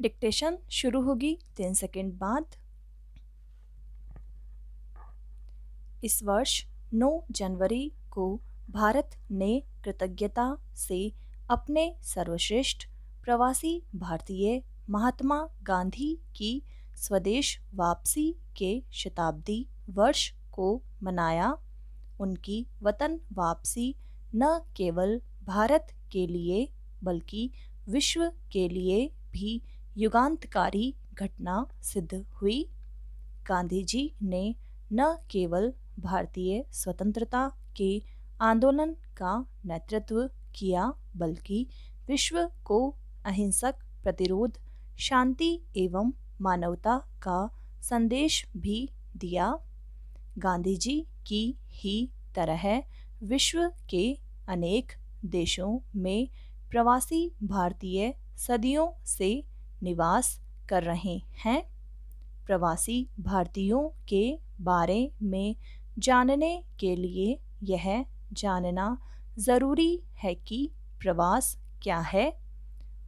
Dictation शुरू होगी 3 second बाद। इस वर्ष 9 जनवरी को भारत ने कृतज्ञता से अपने सर्वश्रेष्ठ प्रवासी भारतीय महात्मा गांधी की स्वदेश वापसी के शताब्दी वर्ष को मनाया। उनकी वतन वापसी न केवल भारत के लिए बल्कि विश्व के लिए भी युगांतकारी घटना सिद्ध हुई। गांधी जी ने न केवल भारतीय स्वतंत्रता के आंदोलन का नेतृत्व किया बल्कि विश्व को अहिंसक प्रतिरोध, शांति एवं मानवता का संदेश भी दिया। गांधी जी की ही तरह विश्व के अनेक देशों में प्रवासी भारतीय सदियों से निवास कर रहे हैं। प्रवासी भारतीयों के बारे में जानने के लिए यह जानना ज़रूरी है कि प्रवास क्या है,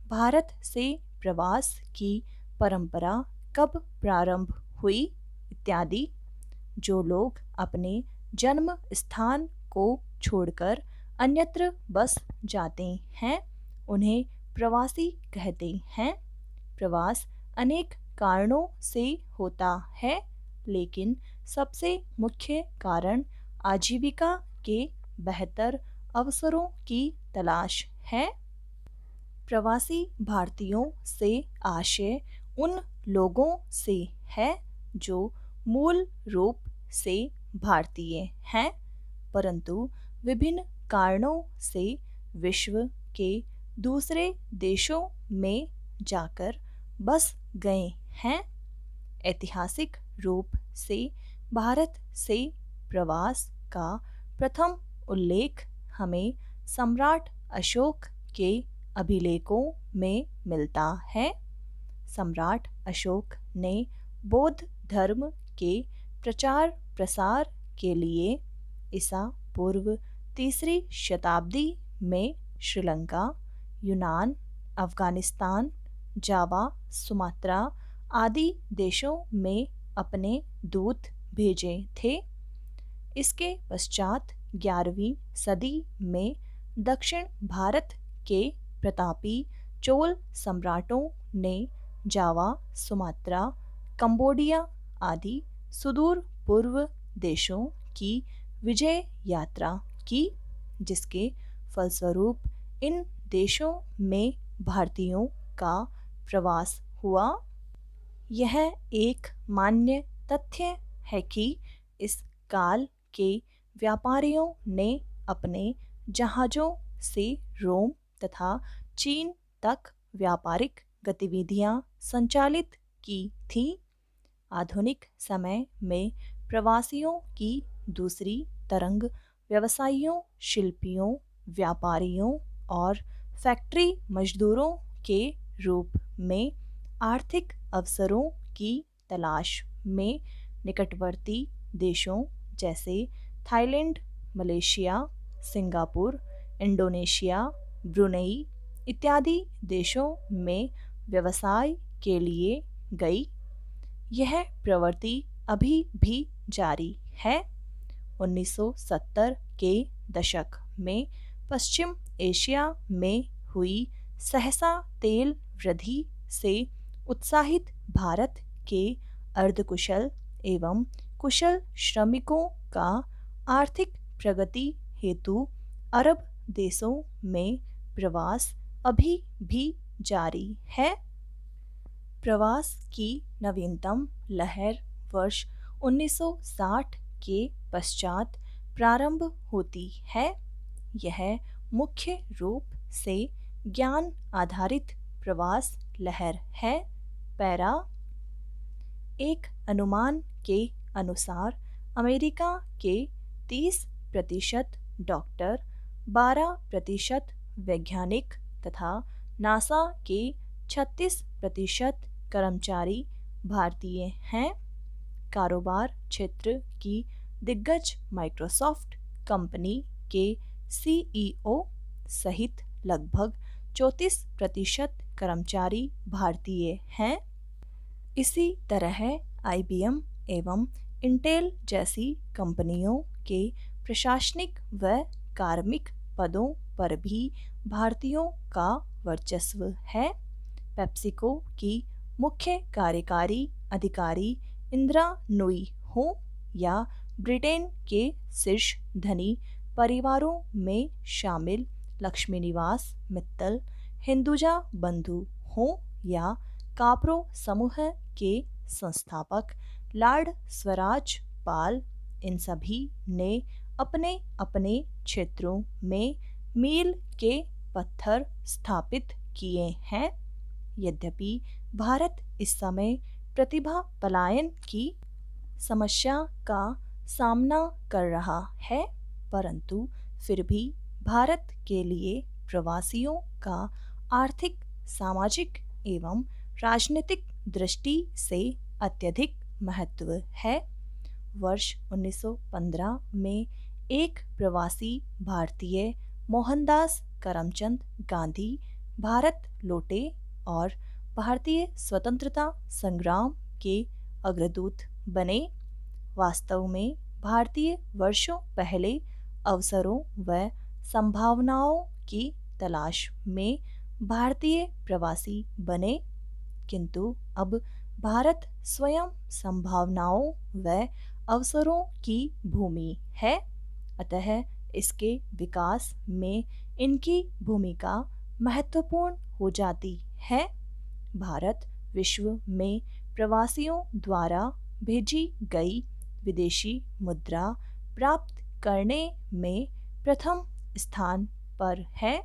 भारत से प्रवास की परंपरा कब प्रारंभ हुई इत्यादि। जो लोग अपने जन्म स्थान को छोड़कर अन्यत्र बस जाते हैं उन्हें प्रवासी कहते हैं। प्रवास अनेक कारणों से होता है, लेकिन सबसे मुख्य कारण आजीविका के बेहतर अवसरों की तलाश है। प्रवासी भारतीयों से आशय उन लोगों से है जो मूल रूप से भारतीय हैं, परंतु विभिन्न कारणों से विश्व के दूसरे देशों में जाकर बस गए हैं। ऐतिहासिक रूप से भारत से प्रवास का प्रथम उल्लेख हमें सम्राट अशोक के अभिलेखों में मिलता है। सम्राट अशोक ने बौद्ध धर्म के प्रचार प्रसार के लिए ईसा पूर्व 3री शताब्दी में श्रीलंका, यूनान, अफगानिस्तान, जावा, सुमात्रा आदि देशों में अपने दूत भेजे थे। इसके पश्चात 11वीं सदी में दक्षिण भारत के प्रतापी चोल सम्राटों ने जावा, सुमात्रा, कंबोडिया आदि सुदूर पूर्व देशों की विजय यात्रा की, जिसके फलस्वरूप इन देशों में भारतीयों का प्रवास हुआ। यह एक मान्य तथ्य है कि इस काल के व्यापारियों ने अपने जहाज़ों से रोम तथा चीन तक व्यापारिक गतिविधियां संचालित की थी। आधुनिक समय में प्रवासियों की दूसरी तरंग व्यवसायियों, शिल्पियों, व्यापारियों और फैक्ट्री मजदूरों के रूप में आर्थिक अवसरों की तलाश में निकटवर्ती देशों जैसे Thailand, Malaysia, Singapore, Indonesia, Brunei इत्यादि देशों में व्यवसाय के लिए गई। यह प्रवृत्ति अभी भी जारी है। 1970 के दशक में पश्चिम एशिया में हुई सहसा तेल वृद्धि से उत्साहित भारत के अर्धकुशल एवं कुशल श्रमिकों का आर्थिक प्रगति हेतु अरब देशों में प्रवास अभी भी जारी है। प्रवास की नवीनतम लहर वर्ष 1960 के पश्चात प्रारंभ होती है। यह मुख्य रूप से ज्ञान आधारित प्रवास लहर है। पैरा एक अनुमान के अनुसार अमेरिका के 30% डॉक्टर, 12% वैज्ञानिक तथा नासा के 36% कर्मचारी भारतीय हैं। कारोबार क्षेत्र की दिग्गज माइक्रोसॉफ्ट कंपनी के सीईओ सहित लगभग 34% कर्मचारी भारतीय हैं। इसी तरह IBM एवं इंटेल जैसी कंपनियों के प्रशासनिक व कार्मिक पदों पर भी भारतीयों का वर्चस्व है। पेप्सिको की मुख्य कार्यकारी अधिकारी इंदिरा नूई हो या ब्रिटेन के शीर्ष धनी परिवारों में शामिल लक्ष्मी निवास मित्तल, हिंदुजा बंधु हो या काप्रो समूह के संस्थापक लॉर्ड स्वराज पाल, इन सभी ने अपने अपने क्षेत्रों में मील के पत्थर स्थापित किए हैं। यद्यपि भारत इस समय प्रतिभा पलायन की समस्या का सामना कर रहा है, परंतु फिर भी भारत के लिए प्रवासियों का आर्थिक, सामाजिक एवं राजनीतिक दृष्टि से अत्यधिक महत्व है। वर्ष 1915 में एक प्रवासी भारतीय मोहनदास करमचंद गांधी भारत लौटे और भारतीय स्वतंत्रता संग्राम के अग्रदूत बने। वास्तव में भारतीय वर्षों पहले अवसरों व संभावनाओं की तलाश में भारतीय प्रवासी बने, किंतु अब भारत स्वयं संभावनाओं व अवसरों की भूमि है, अतः इसके विकास में इनकी भूमिका महत्वपूर्ण हो जाती है। भारत विश्व में प्रवासियों द्वारा भेजी गई विदेशी मुद्रा प्राप्त करने में प्रथम स्थान पर है।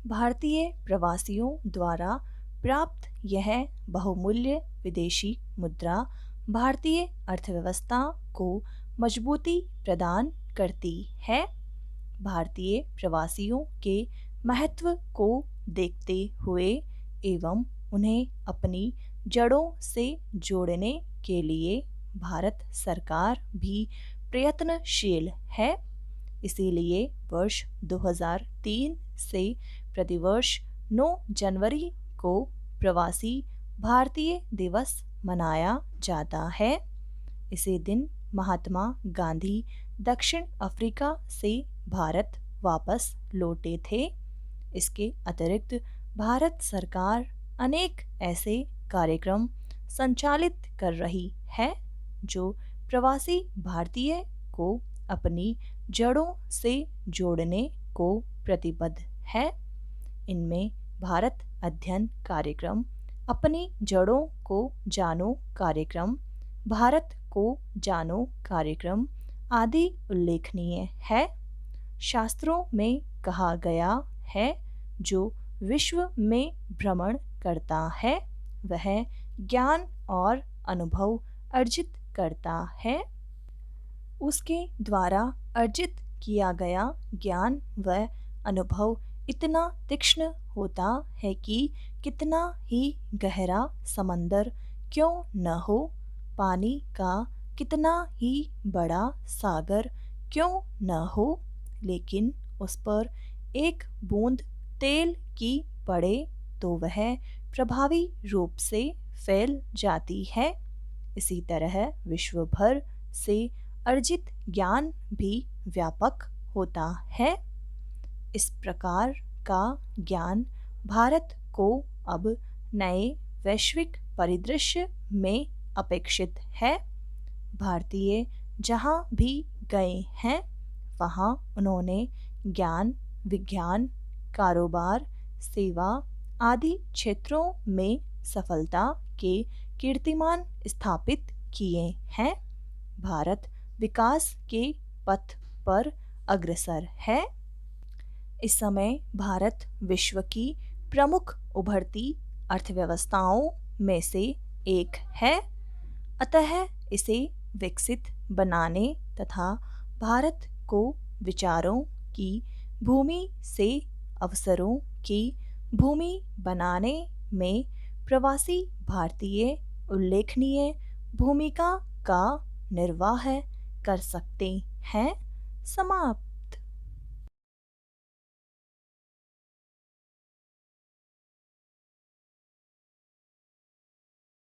भारतीय प्रवासियों द्वारा प्राप्त यह बहुमूल्य विदेशी मुद्रा भारतीय अर्थव्यवस्था को मजबूती प्रदान करती है। भारतीय प्रवासियों के महत्व को देखते हुए एवं उन्हें अपनी जड़ों से जोड़ने के लिए भारत सरकार भी प्रयत्नशील है। इसीलिए वर्ष 2003 से प्रतिवर्ष 9 जनवरी को प्रवासी भारतीय दिवस मनाया जाता है। इसी दिन महात्मा गांधी दक्षिण अफ्रीका से भारत वापस लौटे थे। इसके अतिरिक्त भारत सरकार अनेक ऐसे कार्यक्रम संचालित कर रही है जो प्रवासी भारतीय को अपनी जड़ों से जोड़ने को प्रतिबद्ध है। इनमें भारत अध्ययन कार्यक्रम, अपनी जड़ों को जानो कार्यक्रम, भारत को जानो कार्यक्रम आदि उल्लेखनीय है। शास्त्रों में कहा गया है, जो विश्व में भ्रमण करता है वह ज्ञान और अनुभव अर्जित करता है। उसके द्वारा अर्जित किया गया ज्ञान व अनुभव इतना तीक्ष्ण होता है कि कितना ही गहरा समंदर क्यों न हो, पानी का कितना ही बड़ा सागर क्यों न हो, लेकिन उस पर एक बूंद तेल की पड़े तो वह प्रभावी रूप से फैल जाती है। इसी तरह विश्व भर से अर्जित ज्ञान भी व्यापक होता है। इस प्रकार का ज्ञान भारत को अब नए वैश्विक परिदृश्य में अपेक्षित है। भारतीय जहाँ भी गए हैं वहाँ उन्होंने ज्ञान, विज्ञान, कारोबार, सेवा आदि क्षेत्रों में सफलता के कीर्तिमान स्थापित किए हैं। भारत विकास के पथ पर अग्रसर है। इस समय भारत विश्व की प्रमुख उभरती अर्थव्यवस्थाओं में से एक है, अतः इसे विकसित बनाने तथा भारत को विचारों की भूमि से अवसरों की भूमि बनाने में प्रवासी भारतीय उल्लेखनीय भूमिका का निर्वाह कर सकते हैं। समाप्त।